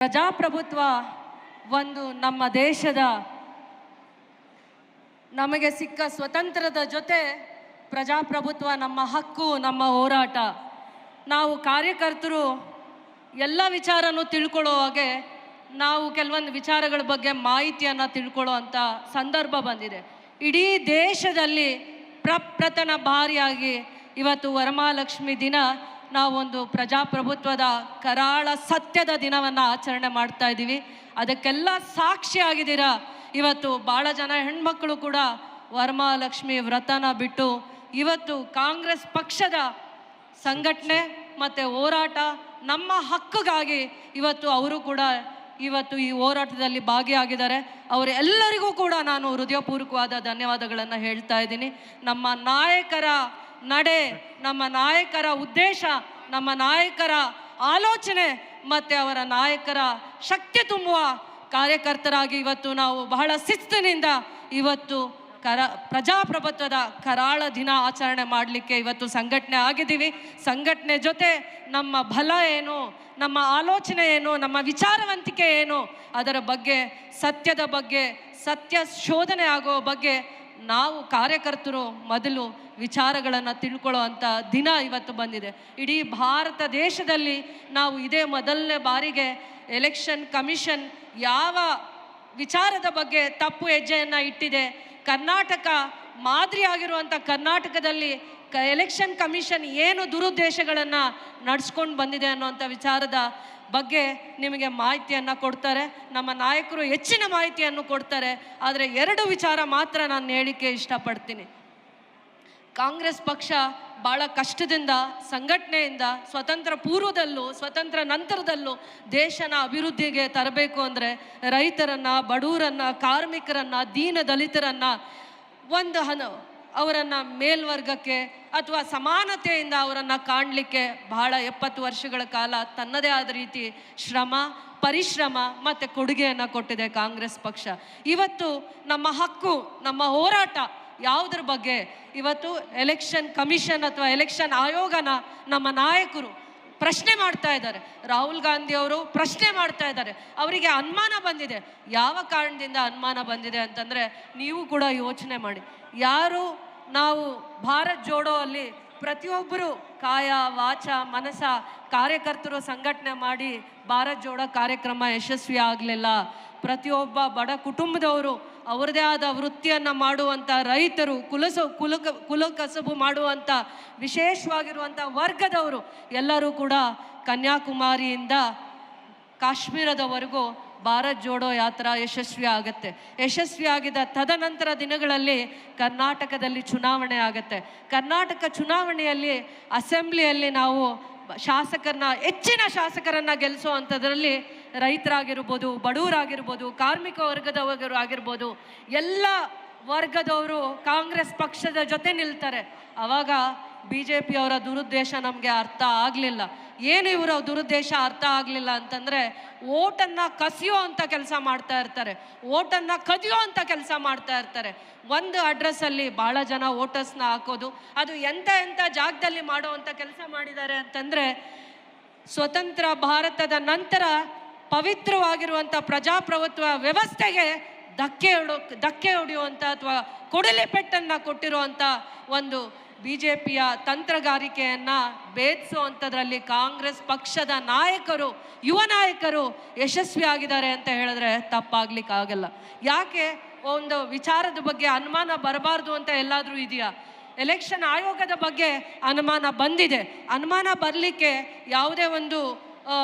ಪ್ರಜಾಪ್ರಭುತ್ವ ಒಂದು ನಮ್ಮ ದೇಶದ ನಮಗೆ ಸಿಕ್ಕ ಸ್ವತಂತ್ರದ ಜೊತೆ ಪ್ರಜಾಪ್ರಭುತ್ವ ನಮ್ಮ ಹಕ್ಕು, ನಮ್ಮ ಹೋರಾಟ. ನಾವು ಕಾರ್ಯಕರ್ತರು ಎಲ್ಲ ವಿಚಾರನೂ ತಿಳ್ಕೊಳ್ಳೋ ಹಾಗೆ ನಾವು ಕೆಲವೊಂದು ವಿಚಾರಗಳ ಬಗ್ಗೆ ಮಾಹಿತಿಯನ್ನು ತಿಳ್ಕೊಳ್ಳೋ ಅಂಥ ಸಂದರ್ಭ ಬಂದಿದೆ. ಇಡೀ ದೇಶದಲ್ಲಿ ಪ್ರಪ್ರಥಮ ಬಾರಿಯಾಗಿ ಇವತ್ತು ವರಮಹಾಲಕ್ಷ್ಮಿ ದಿನ ನಾವೊಂದು ಪ್ರಜಾಪ್ರಭುತ್ವದ ಕರಾಳ ಸತ್ಯದ ದಿನವನ್ನು ಆಚರಣೆ ಮಾಡ್ತಾ ಇದ್ದೀವಿ. ಅದಕ್ಕೆಲ್ಲ ಸಾಕ್ಷಿಯಾಗಿದ್ದೀರ. ಇವತ್ತು ಭಾಳ ಜನ ಹೆಣ್ಮಕ್ಕಳು ಕೂಡ ವರಮಹಾಲಕ್ಷ್ಮಿ ವ್ರತನ ಬಿಟ್ಟು ಇವತ್ತು ಕಾಂಗ್ರೆಸ್ ಪಕ್ಷದ ಸಂಘಟನೆ ಮತ್ತು ಹೋರಾಟ, ನಮ್ಮ ಹಕ್ಕಿಗಾಗಿ ಇವತ್ತು ಅವರು ಕೂಡ ಇವತ್ತು ಈ ಹೋರಾಟದಲ್ಲಿ ಭಾಗಿಯಾಗಿದ್ದಾರೆ. ಅವರೆಲ್ಲರಿಗೂ ಕೂಡ ನಾನು ಹೃದಯಪೂರ್ವಕವಾದ ಧನ್ಯವಾದಗಳನ್ನು ಹೇಳ್ತಾ ಇದ್ದೀನಿ. ನಮ್ಮ ನಾಯಕರ ನಡೆ, ನಮ್ಮ ನಾಯಕರ ಉದ್ದೇಶ, ನಮ್ಮ ನಾಯಕರ ಆಲೋಚನೆ ಮತ್ತು ಅವರ ನಾಯಕರ ಶಕ್ತಿ ತುಂಬುವ ಕಾರ್ಯಕರ್ತರಾಗಿ ಇವತ್ತು ನಾವು ಬಹಳ ಶಿಸ್ತಿನಿಂದ ಇವತ್ತು ಪ್ರಜಾಪ್ರಭುತ್ವದ ಕರಾಳ ದಿನ ಆಚರಣೆ ಮಾಡಲಿಕ್ಕೆ ಇವತ್ತು ಸಂಘಟನೆ ಆಗಿದ್ದೀವಿ. ಸಂಘಟನೆ ಜೊತೆ ನಮ್ಮ ಬಲ ಏನು, ನಮ್ಮ ಆಲೋಚನೆ ಏನು, ನಮ್ಮ ವಿಚಾರವಂತಿಕೆ ಏನು, ಅದರ ಬಗ್ಗೆ, ಸತ್ಯದ ಬಗ್ಗೆ, ಸತ್ಯ ಶೋಧನೆ ಆಗೋ ಬಗ್ಗೆ ನಾವು ಕಾರ್ಯಕರ್ತರು ಮೊದಲು ವಿಚಾರಗಳನ್ನು ತಿಳ್ಕೊಳ್ಳೋ ಅಂಥ ದಿನ ಇವತ್ತು ಬಂದಿದೆ. ಇಡೀ ಭಾರತ ದೇಶದಲ್ಲಿ ನಾವು ಇದೇ ಮೊದಲನೇ ಬಾರಿಗೆ ಎಲೆಕ್ಷನ್ ಕಮಿಷನ್ ಯಾವ ವಿಚಾರದ ಬಗ್ಗೆ ತಪ್ಪು ಹೆಜ್ಜೆಯನ್ನು ಇಟ್ಟಿದೆ, ಕರ್ನಾಟಕ ಮಾದರಿಯಾಗಿರುವಂಥ ಕರ್ನಾಟಕದಲ್ಲಿ ಎಲೆಕ್ಷನ್ ಕಮಿಷನ್ ಏನು ದುರುದ್ದೇಶಗಳನ್ನು ನಡೆಸ್ಕೊಂಡು ಬಂದಿದೆ ಅನ್ನೋಂಥ ವಿಚಾರದ ಬಗ್ಗೆ ನಿಮಗೆ ಮಾಹಿತಿಯನ್ನು ಕೊಡ್ತಾರೆ. ನಮ್ಮ ನಾಯಕರು ಹೆಚ್ಚಿನ ಮಾಹಿತಿಯನ್ನು ಕೊಡ್ತಾರೆ. ಆದರೆ 2 ವಿಚಾರ ಮಾತ್ರ ನಾನು ಹೇಳಲಿಕ್ಕೆ ಇಷ್ಟಪಡ್ತೀನಿ. ಕಾಂಗ್ರೆಸ್ ಪಕ್ಷ ಭಾಳ ಕಷ್ಟದಿಂದ, ಸಂಘಟನೆಯಿಂದ, ಸ್ವತಂತ್ರ ಪೂರ್ವದಲ್ಲೂ ಸ್ವತಂತ್ರ ನಂತರದಲ್ಲೂ ದೇಶನ ಅಭಿವೃದ್ಧಿಗೆ ತರಬೇಕು ಅಂದರೆ ರೈತರನ್ನು, ಬಡವರನ್ನು, ಕಾರ್ಮಿಕರನ್ನು, ದೀನ ದಲಿತರನ್ನು ಅವರನ್ನು ಮೇಲ್ವರ್ಗಕ್ಕೆ ಅಥವಾ ಸಮಾನತೆಯಿಂದ ಅವರನ್ನು ಕಾಣಲಿಕ್ಕೆ ಬಹಳ 70 ವರ್ಷಗಳ ಕಾಲ ತನ್ನದೇ ಆದ ರೀತಿ ಶ್ರಮ, ಪರಿಶ್ರಮ ಮತ್ತು ಕೊಡುಗೆಯನ್ನು ಕೊಟ್ಟಿದೆ ಕಾಂಗ್ರೆಸ್ ಪಕ್ಷ. ಇವತ್ತು ನಮ್ಮ ಹಕ್ಕು, ನಮ್ಮ ಹೋರಾಟ ಯಾವುದ್ರ ಬಗ್ಗೆ ಇವತ್ತು ಎಲೆಕ್ಷನ್ ಕಮಿಷನ್ ಅಥವಾ ಎಲೆಕ್ಷನ್ ಆಯೋಗನ ನಮ್ಮ ನಾಯಕರು ಪ್ರಶ್ನೆ ಮಾಡ್ತಾ ಇದ್ದಾರೆ. ರಾಹುಲ್ ಗಾಂಧಿ ಅವರು ಪ್ರಶ್ನೆ ಮಾಡ್ತಾ ಇದ್ದಾರೆ. ಅವರಿಗೆ ಅನುಮಾನ ಬಂದಿದೆ. ಯಾವ ಕಾರಣದಿಂದ ಅನುಮಾನ ಬಂದಿದೆ ಅಂತಂದರೆ, ನೀವು ಕೂಡ ಯೋಚನೆ ಮಾಡಿ. ಯಾರು ನಾವು ಭಾರತ್ ಜೋಡೋ ಅಲ್ಲಿ ಪ್ರತಿಯೊಬ್ಬರು ಕಾಯ ವಾಚ ಮನಸ ಕಾರ್ಯಕರ್ತರು ಸಂಘಟನೆ ಮಾಡಿ ಭಾರತ್ ಜೋಡೋ ಕಾರ್ಯಕ್ರಮ ಯಶಸ್ವಿ ಆಗಲಿಲ್ಲ. ಪ್ರತಿಯೊಬ್ಬ ಬಡ ಕುಟುಂಬದವರು, ಅವರದೇ ಆದ ವೃತ್ತಿಯನ್ನು ಮಾಡುವಂಥ ರೈತರು, ಕುಲ ಕಸಬು ಮಾಡುವಂಥ ವಿಶೇಷವಾಗಿರುವಂಥ ವರ್ಗದವರು ಎಲ್ಲರೂ ಕೂಡ ಕನ್ಯಾಕುಮಾರಿಯಿಂದ ಕಾಶ್ಮೀರದವರೆಗೂ ಭಾರತ್ ಜೋಡೋ ಯಾತ್ರಾ ಯಶಸ್ವಿ ಆಗುತ್ತೆ. ಯಶಸ್ವಿಯಾಗಿದ್ದ ತದನಂತರ ದಿನಗಳಲ್ಲಿ ಕರ್ನಾಟಕದಲ್ಲಿ ಚುನಾವಣೆ ಆಗುತ್ತೆ. ಕರ್ನಾಟಕ ಚುನಾವಣೆಯಲ್ಲಿ ಅಸೆಂಬ್ಲಿಯಲ್ಲಿ ನಾವು ಹೆಚ್ಚಿನ ಶಾಸಕರನ್ನು ಗೆಲ್ಲಿಸುವಂಥದ್ರಲ್ಲಿ ರೈತರಾಗಿರ್ಬೋದು, ಬಡವರಾಗಿರ್ಬೋದು, ಕಾರ್ಮಿಕ ವರ್ಗದವರು ಆಗಿರ್ಬೋದು, ಎಲ್ಲ ವರ್ಗದವರು ಕಾಂಗ್ರೆಸ್ ಪಕ್ಷದ ಜೊತೆ ನಿಲ್ತಾರೆ. ಆವಾಗ BJP ಅವರ ದುರುದ್ದೇಶ ನಮಗೆ ಅರ್ಥ ಆಗಲಿಲ್ಲ. ಏನು ಇವರ ದುರುದ್ದೇಶ ಅರ್ಥ ಆಗಲಿಲ್ಲ ಅಂತಂದರೆ, ಓಟನ್ನು ಕಸಿಯೋ ಅಂಥ ಕೆಲಸ ಮಾಡ್ತಾ ಇರ್ತಾರೆ, ಓಟನ್ನು ಕದಿಯೋ ಅಂಥ ಕೆಲಸ ಮಾಡ್ತಾ ಇರ್ತಾರೆ. ಒಂದು ಅಡ್ರೆಸ್ಸಲ್ಲಿ ಭಾಳ ಜನ ವೋಟರ್ಸ್ನ ಹಾಕೋದು, ಅದು ಎಂಥ ಜಾಗದಲ್ಲಿ ಮಾಡೋ ಅಂಥ ಕೆಲಸ ಮಾಡಿದ್ದಾರೆ ಅಂತಂದರೆ, ಸ್ವತಂತ್ರ ಭಾರತದ ನಂತರ ಪವಿತ್ರವಾಗಿರುವಂಥ ಪ್ರಜಾಪ್ರಭುತ್ವ ವ್ಯವಸ್ಥೆಗೆ ಧಕ್ಕೆ ಹೊಡೆಯುವಂಥ ಅಥವಾ ಕೊಡಲಿ ಪೆಟ್ಟನ್ನು ಕೊಟ್ಟಿರುವಂಥ ಒಂದು BJPಯ ತಂತ್ರಗಾರಿಕೆಯನ್ನು ಭೇದಿಸುವಂಥದ್ರಲ್ಲಿ ಕಾಂಗ್ರೆಸ್ ಪಕ್ಷದ ನಾಯಕರು, ಯುವ ನಾಯಕರು ಯಶಸ್ವಿಯಾಗಿದ್ದಾರೆ ಅಂತ ಹೇಳಿದ್ರೆ ತಪ್ಪಾಗ್ಲಿಕ್ಕಾಗಲ್ಲ. ಯಾಕೆ ಒಂದು ವಿಚಾರದ ಬಗ್ಗೆ ಅನುಮಾನ ಬರಬಾರ್ದು ಅಂತ ಎಲ್ಲಾದರೂ ಇದೆಯಾ? ಎಲೆಕ್ಷನ್ ಆಯೋಗದ ಬಗ್ಗೆ ಅನುಮಾನ ಬಂದಿದೆ. ಅನುಮಾನ ಬರಲಿಕ್ಕೆ ಯಾವುದೇ ಒಂದು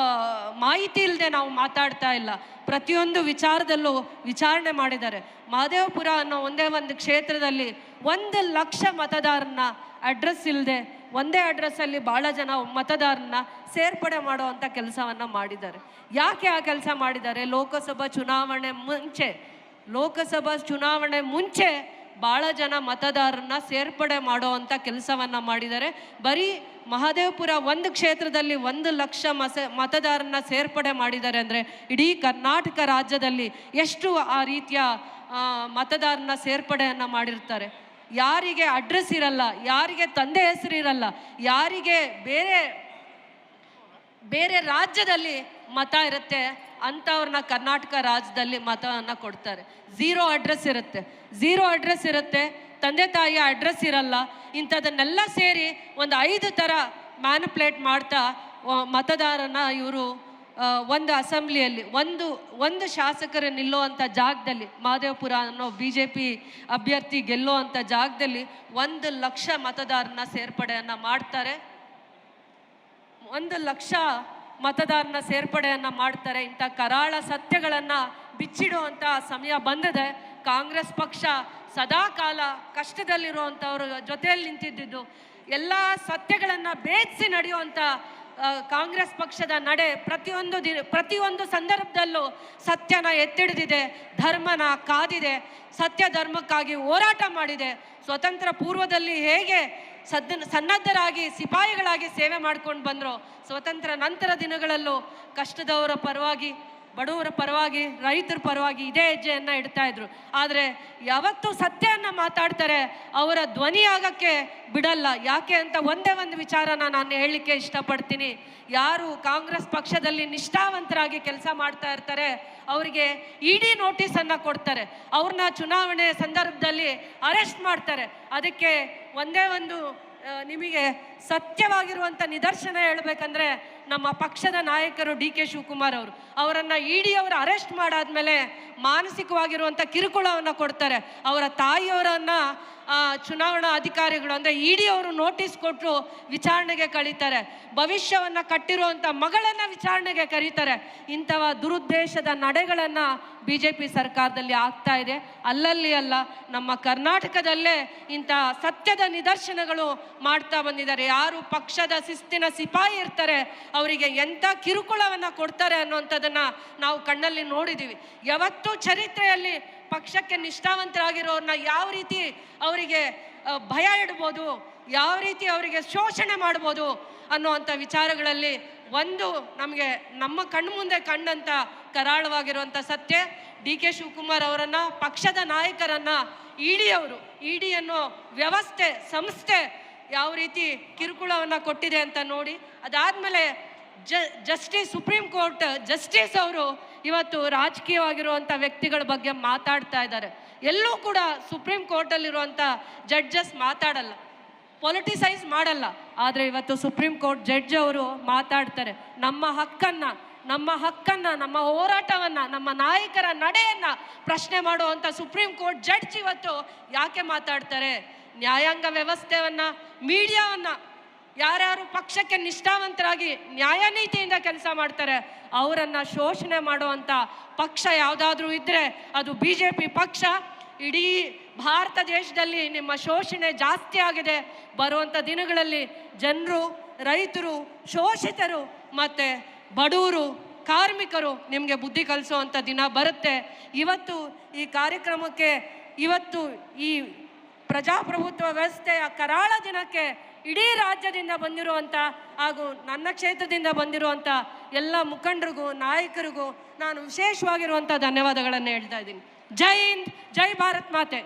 ಮಾಹಿತಿ ಇಲ್ಲದೆ ನಾವು ಮಾತಾಡ್ತಾ ಇಲ್ಲ. ಪ್ರತಿಯೊಂದು ವಿಚಾರದಲ್ಲೂ ವಿಚಾರಣೆ ಮಾಡಿದ್ದಾರೆ. ಮಹದೇವಪುರ ಅನ್ನೋ ಒಂದೇ ಒಂದು ಕ್ಷೇತ್ರದಲ್ಲಿ 1 ಲಕ್ಷ ಮತದಾರನ ಅಡ್ರೆಸ್ ಇಲ್ಲದೆ ಒಂದೇ ಅಡ್ರೆಸ್ಸಲ್ಲಿ ಭಾಳ ಜನ ಮತದಾರನ ಸೇರ್ಪಡೆ ಮಾಡುವಂಥ ಕೆಲಸವನ್ನು ಮಾಡಿದ್ದಾರೆ. ಯಾಕೆ ಆ ಕೆಲಸ ಮಾಡಿದ್ದಾರೆ? ಲೋಕಸಭಾ ಚುನಾವಣೆ ಮುಂಚೆ ಭಾಳ ಜನ ಮತದಾರರನ್ನ ಸೇರ್ಪಡೆ ಮಾಡುವಂಥ ಕೆಲಸವನ್ನು ಮಾಡಿದ್ದಾರೆ. ಬರೀ ಮಹದೇವಪುರ ಒಂದು ಕ್ಷೇತ್ರದಲ್ಲಿ 1 ಲಕ್ಷ ಮತದಾರರನ್ನ ಸೇರ್ಪಡೆ ಮಾಡಿದ್ದಾರೆ ಅಂದರೆ ಇಡೀ ಕರ್ನಾಟಕ ರಾಜ್ಯದಲ್ಲಿ ಎಷ್ಟು ಆ ರೀತಿಯ ಮತದಾರರನ್ನ ಸೇರ್ಪಡೆಯನ್ನು ಮಾಡಿರ್ತಾರೆ. ಯಾರಿಗೆ ಅಡ್ರೆಸ್ ಇರಲ್ಲ, ಯಾರಿಗೆ ತಂದೆ ಹೆಸರು ಇರಲ್ಲ, ಯಾರಿಗೆ ಬೇರೆ ಬೇರೆ ರಾಜ್ಯದಲ್ಲಿ ಮತ ಇರುತ್ತೆ, ಅಂಥವ್ರನ್ನ ಕರ್ನಾಟಕ ರಾಜ್ಯದಲ್ಲಿ ಮತವನ್ನು ಕೊಡ್ತಾರೆ. ಝೀರೋ ಅಡ್ರೆಸ್ ಇರುತ್ತೆ, ತಂದೆ ತಾಯಿಯ ಅಡ್ರೆಸ್ ಇರಲ್ಲ. ಇಂಥದನ್ನೆಲ್ಲ ಸೇರಿ ಒಂದು 5 ಥರ ಮ್ಯಾನಿಪ್ಯುಲೇಟ್ ಮಾಡ್ತಾ ಮತದಾರನ ಇವರು ಒಂದು ಅಸೆಂಬ್ಲಿಯಲ್ಲಿ ಒಂದು ಶಾಸಕರು ನಿಲ್ಲುವಂಥ ಜಾಗದಲ್ಲಿ, ಮಹದೇವಪುರ ಅನ್ನೋ BJP ಅಭ್ಯರ್ಥಿ ಗೆಲ್ಲುವಂಥ ಜಾಗದಲ್ಲಿ 1 ಲಕ್ಷ ಮತದಾರನ ಸೇರ್ಪಡೆಯನ್ನು ಮಾಡ್ತಾರೆ. 1 ಲಕ್ಷ ಮತದಾರನ ಸೇರ್ಪಡೆಯನ್ನು ಮಾಡ್ತಾರೆ. ಇಂಥ ಕರಾಳ ಸತ್ಯಗಳನ್ನು ಬಿಚ್ಚಿಡುವಂಥ ಸಮಯ ಬಂದಿದೆ. ಕಾಂಗ್ರೆಸ್ ಪಕ್ಷ ಸದಾ ಕಾಲ ಕಷ್ಟದಲ್ಲಿರುವಂಥವ್ರ ಜೊತೆಯಲ್ಲಿ ನಿಂತಿದ್ದು, ಎಲ್ಲ ಸತ್ಯಗಳನ್ನು ಭೇದಿಸಿ ನಡೆಯುವಂಥ ಕಾಂಗ್ರೆಸ್ ಪಕ್ಷದ ನಡೆ ಪ್ರತಿಯೊಂದು ಸಂದರ್ಭದಲ್ಲೂ ಸತ್ಯನ ಎತ್ತಿಡಿದಿದೆ, ಧರ್ಮನ ಕಾದಿದೆ, ಸತ್ಯ ಧರ್ಮಕ್ಕಾಗಿ ಹೋರಾಟ ಮಾಡಿದೆ. ಸ್ವತಂತ್ರ ಪೂರ್ವದಲ್ಲಿ ಹೇಗೆ ಸನ್ನದ್ಧರಾಗಿ ಸಿಪಾಯಿಗಳಾಗಿ ಸೇವೆ ಮಾಡ್ಕೊಂಡು ಬಂದರು, ಸ್ವತಂತ್ರ ನಂತರ ದಿನಗಳಲ್ಲೂ ಕಷ್ಟದವರ ಪರವಾಗಿ, ಬಡವರ ಪರವಾಗಿ, ರೈತರ ಪರವಾಗಿ ಇದೇ ಹೆಜ್ಜೆಯನ್ನು ಇಡ್ತಾ ಇದ್ರು. ಆದರೆ ಯಾವತ್ತೂ ಸತ್ಯವನ್ನು ಮಾತಾಡ್ತಾರೆ, ಅವರ ಧ್ವನಿ ಆಗಕ್ಕೆ ಬಿಡಲ್ಲ. ಯಾಕೆ ಅಂತ ಒಂದೇ ಒಂದು ವಿಚಾರನ ನಾನು ಹೇಳಲಿಕ್ಕೆ ಇಷ್ಟಪಡ್ತೀನಿ. ಯಾರು ಕಾಂಗ್ರೆಸ್ ಪಕ್ಷದಲ್ಲಿ ನಿಷ್ಠಾವಂತರಾಗಿ ಕೆಲಸ ಮಾಡ್ತಾ ಇರ್ತಾರೆ ಅವರಿಗೆ ED ನೋಟಿಸನ್ನು ಕೊಡ್ತಾರೆ, ಅವ್ರನ್ನ ಚುನಾವಣೆ ಸಂದರ್ಭದಲ್ಲಿ ಅರೆಸ್ಟ್ ಮಾಡ್ತಾರೆ. ಅದಕ್ಕೆ ಒಂದೇ ಒಂದು ನಿಮಗೆ ಸತ್ಯವಾಗಿರುವಂಥ ನಿದರ್ಶನ ಹೇಳಬೇಕಂದ್ರೆ, ನಮ್ಮ ಪಕ್ಷದ ನಾಯಕರು DK ಶಿವಕುಮಾರ್ ಅವರನ್ನು ED ಅವರು ಅರೆಸ್ಟ್ ಮಾಡಾದ್ಮೇಲೆ ಮಾನಸಿಕವಾಗಿರುವಂಥ ಕಿರುಕುಳವನ್ನು ಕೊಡ್ತಾರೆ. ಅವರ ತಾಯಿಯವರನ್ನು ಚುನಾವಣಾ ಅಧಿಕಾರಿಗಳು ಅಂದರೆ ED ಅವರು ನೋಟಿಸ್ ಕೊಟ್ಟು ವಿಚಾರಣೆಗೆ ಕಳೀತಾರೆ. ಭವಿಷ್ಯವನ್ನು ಕಟ್ಟಿರುವಂಥ ಮಗಳನ್ನು ವಿಚಾರಣೆಗೆ ಕರೀತಾರೆ. ಇಂಥವ ದುರುದ್ದೇಶದ ನಡೆಗಳನ್ನು BJP ಸರ್ಕಾರದಲ್ಲಿ ಆಗ್ತಾ ಇದೆ. ಅಲ್ಲಲ್ಲಿ ಅಲ್ಲ, ನಮ್ಮ ಕರ್ನಾಟಕದಲ್ಲೇ ಇಂಥ ಸತ್ಯದ ನಿದರ್ಶನಗಳು ಮಾಡ್ತಾ ಬಂದಿದ್ದಾರೆ. ಯಾರು ಪಕ್ಷದ ಶಿಸ್ತಿನ ಸಿಪಾಯಿ ಇರ್ತಾರೆ ಅವರಿಗೆ ಎಂಥ ಕಿರುಕುಳವನ್ನು ಕೊಡ್ತಾರೆ ಅನ್ನೋಂಥದ್ದನ್ನು ನಾವು ಕಣ್ಣಲ್ಲಿ ನೋಡಿದ್ದೀವಿ. ಯಾವತ್ತೂ ಚರಿತ್ರೆಯಲ್ಲಿ ಪಕ್ಷಕ್ಕೆ ನಿಷ್ಠಾವಂತರಾಗಿರೋರನ್ನ ಯಾವ ರೀತಿ ಅವರಿಗೆ ಭಯ ಇಡ್ಬೋದು, ಯಾವ ರೀತಿ ಅವರಿಗೆ ಶೋಷಣೆ ಮಾಡ್ಬೋದು ಅನ್ನೋವಂಥ ವಿಚಾರಗಳಲ್ಲಿ ಒಂದು ನಮಗೆ ನಮ್ಮ ಕಣ್ಣು ಮುಂದೆ ಕಂಡಂಥ ಕರಾಳವಾಗಿರುವಂಥ ಸತ್ಯ, DK ಶಿವಕುಮಾರ್ ಅವರನ್ನು, ಪಕ್ಷದ ನಾಯಕರನ್ನು ED ಅನ್ನೋ ವ್ಯವಸ್ಥೆ, ಸಂಸ್ಥೆ ಯಾವ ರೀತಿ ಕಿರುಕುಳವನ್ನು ಕೊಟ್ಟಿದೆ ಅಂತ ನೋಡಿ. ಅದಾದಮೇಲೆ ಸುಪ್ರೀಂ ಕೋರ್ಟ್ ಜಸ್ಟಿಸ್ ಅವರು ಇವತ್ತು ರಾಜಕೀಯವಾಗಿರುವಂಥ ವ್ಯಕ್ತಿಗಳ ಬಗ್ಗೆ ಮಾತಾಡ್ತಾ ಇದ್ದಾರೆ. ಎಲ್ಲೂ ಕೂಡ ಸುಪ್ರೀಂ ಕೋರ್ಟಲ್ಲಿರುವಂಥ ಜಡ್ಜಸ್ ಮಾತಾಡಲ್ಲ, ಪೊಲಿಟಿಸೈಸ್ ಮಾಡಲ್ಲ. ಆದರೆ ಇವತ್ತು ಸುಪ್ರೀಂ ಕೋರ್ಟ್ ಜಡ್ಜ್ ಅವರು ಮಾತಾಡ್ತಾರೆ. ನಮ್ಮ ಹಕ್ಕನ್ನು, ನಮ್ಮ ಹೋರಾಟವನ್ನು, ನಮ್ಮ ನಾಯಕರ ನಡೆಯನ್ನು ಪ್ರಶ್ನೆ ಮಾಡುವಂಥ ಸುಪ್ರೀಂ ಕೋರ್ಟ್ ಜಡ್ಜ್ ಇವತ್ತು ಯಾಕೆ ಮಾತಾಡ್ತಾರೆ? ನ್ಯಾಯಾಂಗ ವ್ಯವಸ್ಥೆಯನ್ನು, ಮೀಡಿಯಾವನ್ನು, ಯಾರ್ಯಾರು ಪಕ್ಷಕ್ಕೆ ನಿಷ್ಠಾವಂತರಾಗಿ ನ್ಯಾಯನೀತಿಯಿಂದ ಕೆಲಸ ಮಾಡ್ತಾರೆ ಅವರನ್ನು ಶೋಷಣೆ ಮಾಡುವಂಥ ಪಕ್ಷ ಯಾವುದಾದ್ರೂ ಇದ್ದರೆ ಅದು BJP ಪಕ್ಷ. ಇಡೀ ಭಾರತ ದೇಶದಲ್ಲಿ ನಿಮ್ಮ ಶೋಷಣೆ ಜಾಸ್ತಿ ಆಗಿದೆ. ಬರುವಂಥ ದಿನಗಳಲ್ಲಿ ಜನರು, ರೈತರು, ಶೋಷಿತರು ಮತ್ತು ಬಡವರು, ಕಾರ್ಮಿಕರು ನಿಮಗೆ ಬುದ್ಧಿ ಕಲಿಸುವಂಥ ದಿನ ಬರುತ್ತೆ. ಇವತ್ತು ಈ ಕಾರ್ಯಕ್ರಮಕ್ಕೆ, ಇವತ್ತು ಈ ಪ್ರಜಾಪ್ರಭುತ್ವ ವ್ಯವಸ್ಥೆಯ ಕರಾಳ ದಿನಕ್ಕೆ ಇಡೀ ರಾಜ್ಯದಿಂದ ಬಂದಿರುವಂಥ ಹಾಗೂ ನನ್ನ ಕ್ಷೇತ್ರದಿಂದ ಬಂದಿರುವಂಥ ಎಲ್ಲ ಮುಖಂಡರಿಗೂ, ನಾಯಕರಿಗೂ ನಾನು ವಿಶೇಷವಾಗಿರುವಂಥ ಧನ್ಯವಾದಗಳನ್ನು ಹೇಳ್ತಾ ಇದ್ದೀನಿ. ಜೈ ಹಿಂದ್, ಜೈ ಭಾರತ್ ಮಾತೆ.